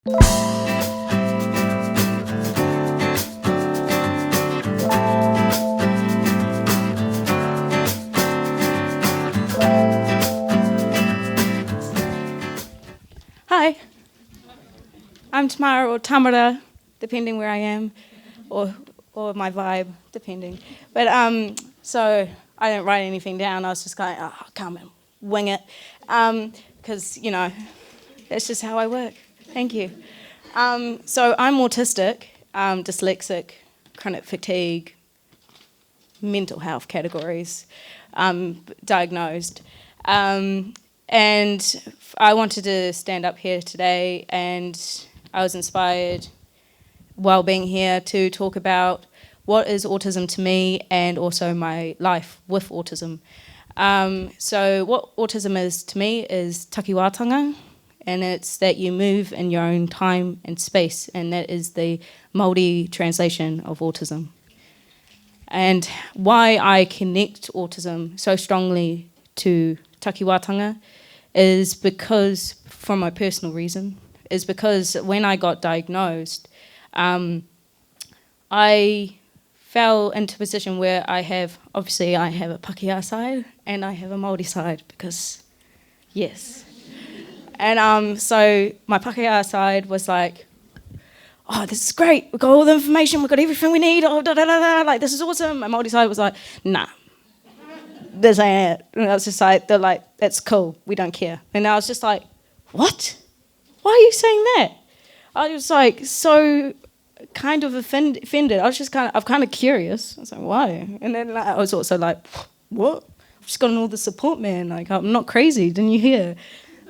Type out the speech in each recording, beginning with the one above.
Hi, I'm Tamara or Tamara, depending where I am, or my vibe, depending. But so I didn't write anything down. I was just going, oh, come and wing it, because that's just how I work. Thank you. So I'm autistic, dyslexic, chronic fatigue, mental health categories, diagnosed. And I wanted to stand up here today, and I was inspired while being here to talk about what is autism to me and also my life with autism. So what autism is to me is takiwatanga, and it's that you move in your own time and space, and that is the Māori translation of autism. And why I connect autism so strongly to takiwatanga is because, for my personal reason, is because when I got diagnosed, I fell into a position where I have a Pākehā side and I have a Māori side, because, yes. And so my Pākehā side was like, oh, this is great, we've got all the information, we've got everything we need, oh, like, this is awesome. My Māori side was like, nah, this ain't it. And I was just like, they're like, that's cool, we don't care. And I was just like, what? Why are you saying that? I was like so kind of offended. I was just I'm kind of curious. I was like, why? And then I was also like, what? I've just gotten all the support, man. Like, I'm not crazy, didn't you hear?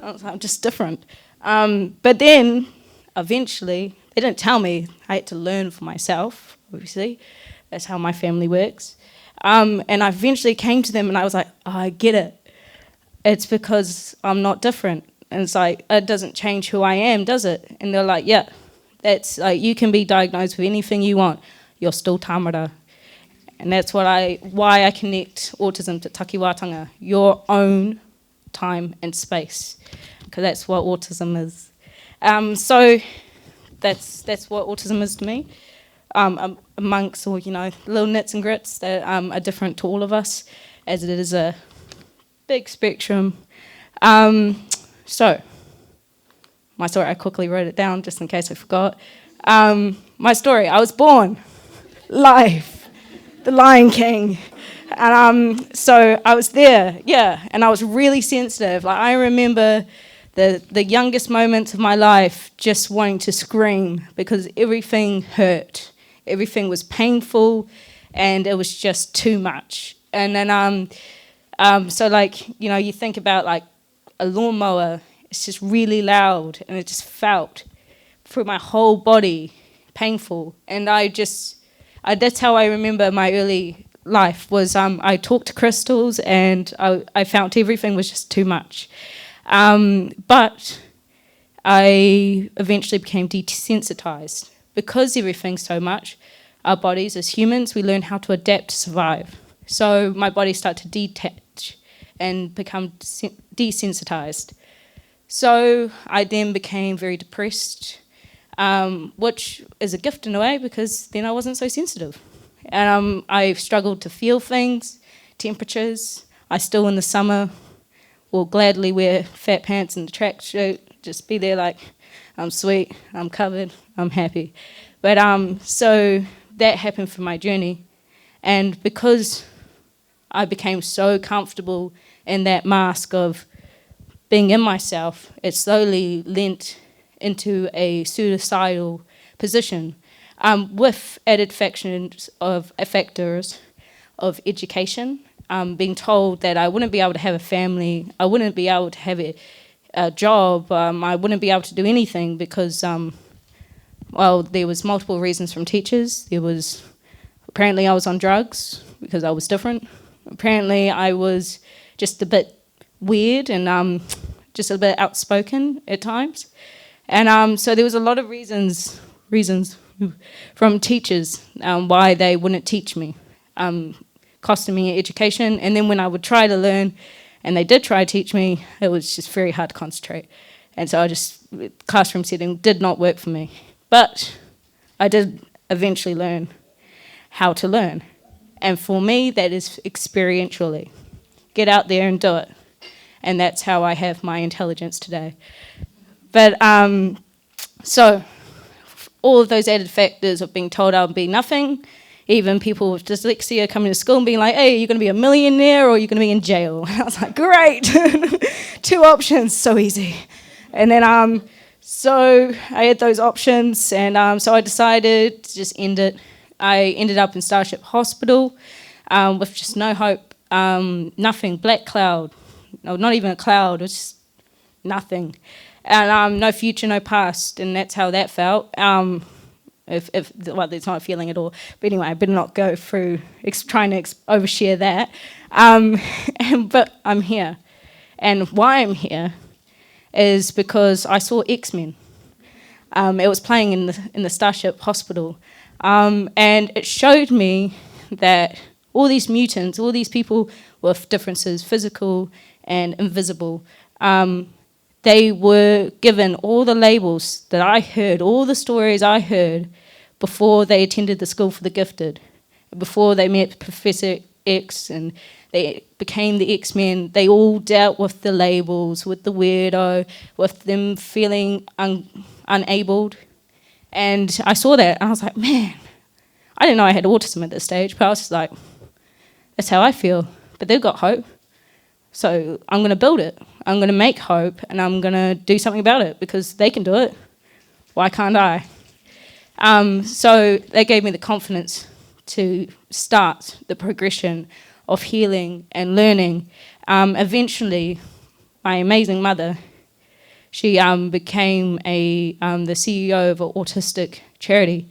I was like, I'm just different. But then, eventually, they didn't tell me. I had to learn for myself, obviously. That's how my family works. And I eventually came to them and I was like, oh, I get it. It's because I'm not different. And it's like, it doesn't change who I am, does it? And they're like, yeah, that's like, you can be diagnosed with anything you want. You're still Tamara. And that's why I connect autism to takiwatanga, your own time and space, because that's what autism is. So that's what autism is to me. Amongst all, little nits and grits that are different to all of us, as it is a big spectrum. So, my story, I quickly wrote it down just in case I forgot. My story, I was born, life, the Lion King. And so I was there, and I was really sensitive. Like, I remember the youngest moments of my life just wanting to scream because everything hurt. Everything was painful, and it was just too much. And then, so like, you think about like a lawnmower, it's just really loud, and it just felt through my whole body painful. And that's how I remember my early life was, I talked to crystals, and I felt everything was just too much. But I eventually became desensitized. Because everything's so much, our bodies as humans, we learn how to adapt to survive. So my body started to detach and become desensitized. So I then became very depressed, which is a gift in a way, because then I wasn't so sensitive. And I struggled to feel things, temperatures. I still in the summer will gladly wear fat pants and a tracksuit, just be there like, I'm sweet, I'm covered, I'm happy. But so that happened for my journey. And because I became so comfortable in that mask of being in myself, it slowly lent into a suicidal position, with added factors of education, being told that I wouldn't be able to have a family, I wouldn't be able to have a job, I wouldn't be able to do anything because, there was multiple reasons from teachers. There was, apparently I was on drugs because I was different. Apparently I was just a bit weird and just a bit outspoken at times. And so there was a lot of reasons from teachers why they wouldn't teach me, costing me education. And then when I would try to learn, and they did try to teach me, it was just very hard to concentrate. And so classroom setting did not work for me. But I did eventually learn how to learn. And for me, that is experientially. Get out there and do it. And that's how I have my intelligence today. But so all of those added factors of being told I'll be nothing, even people with dyslexia coming to school and being like, hey, you're going to be a millionaire or you're going to be in jail. And I was like, great, 2 options, so easy. And then so I had those options, and so I decided to just end it. I ended up in Starship Hospital with just no hope, nothing, black cloud. No, not even a cloud, it was just nothing. And no future, no past, and that's how that felt. Well, there's not a feeling at all. But anyway, I better not go through trying to overshare that. But I'm here. And why I'm here is because I saw X-Men. It was playing in the Starship Hospital. And it showed me that all these mutants, all these people with differences, physical and invisible, they were given all the labels that I heard, all the stories I heard before they attended the School for the Gifted, before they met Professor X and they became the X-Men. They all dealt with the labels, with the weirdo, with them feeling unabled. And I saw that and I was like, man, I didn't know I had autism at this stage, but I was just like, that's how I feel. But they've got hope. So I'm going to build it. I'm going to make hope, and I'm going to do something about it because they can do it. Why can't I? So they gave me the confidence to start the progression of healing and learning. Eventually, my amazing mother, she became the CEO of an autistic charity,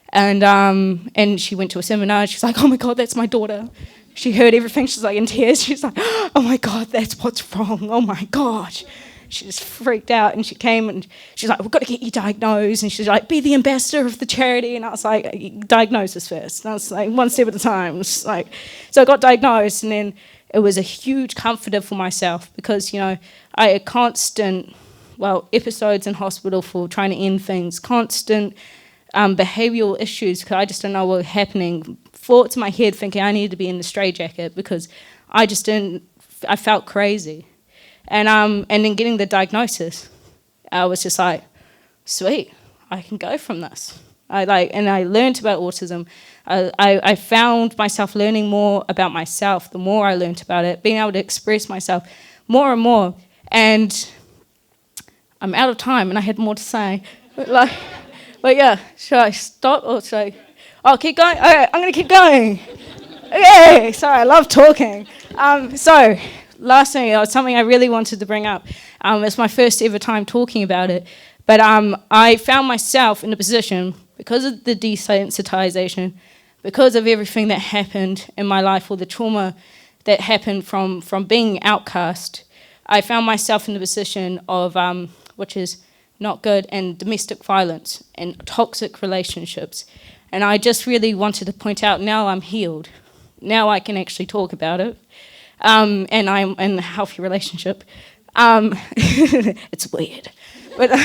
and she went to a seminar. She's like, "Oh my God, that's my daughter." She heard everything. She's like in tears. She's like, "Oh my God, that's what's wrong. Oh my gosh." She just freaked out, and she came and she's like, "We've got to get you diagnosed." And she's like, "Be the ambassador of the charity." And I was like, "Diagnosis first." And I was like, one step at a time. So I got diagnosed, and then it was a huge comforter for myself because, I had constant, episodes in hospital for trying to end things, constant behavioural issues because I just didn't know what was happening. Thoughts in my head thinking I needed to be in the straitjacket because I felt crazy. And then getting the diagnosis, I was just like, sweet, I can go from this. I learned about autism. I found myself learning more about myself the more I learned about it, being able to express myself more and more. And I'm out of time, and I had more to say. But yeah, should I stop or should I? Oh, keep going? All right, I'm going to keep going. Okay, sorry, I love talking. So, last thing, something I really wanted to bring up. It's my first ever time talking about it. But I found myself in a position, because of the desensitization, because of everything that happened in my life, or the trauma that happened from being outcast, I found myself in the position of, which is not good, and domestic violence and toxic relationships. And I just really wanted to point out, now I'm healed. Now I can actually talk about it. And I'm in a healthy relationship. It's weird. But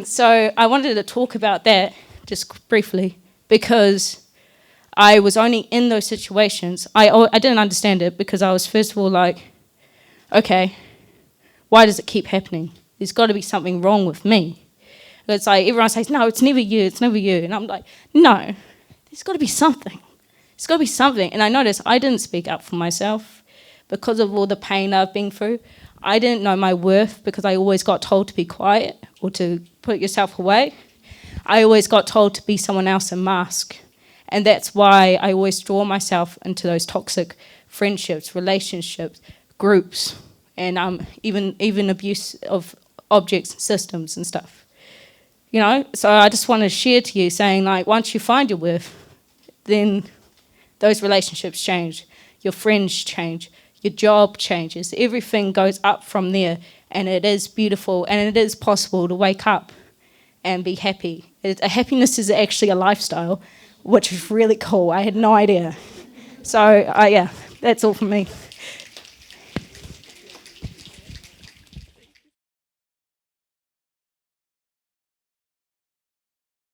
so I wanted to talk about that just briefly because I was only in those situations. I didn't understand it because I was first of all like, okay, why does it keep happening? There's got to be something wrong with me. It's like everyone says, no, it's never you, it's never you. And I'm like, no, there's got to be something. There's got to be something. And I noticed I didn't speak up for myself because of all the pain I've been through. I didn't know my worth because I always got told to be quiet or to put yourself away. I always got told to be someone else and mask. And that's why I always draw myself into those toxic friendships, relationships, groups, and even abuse of objects and systems and stuff. So I just want to share to you saying, like, once you find your worth, then those relationships change, your friends change, your job changes, everything goes up from there, and it is beautiful, and it is possible to wake up and be happy. Happiness is actually a lifestyle, which is really cool. I had no idea. So, yeah, that's all from me.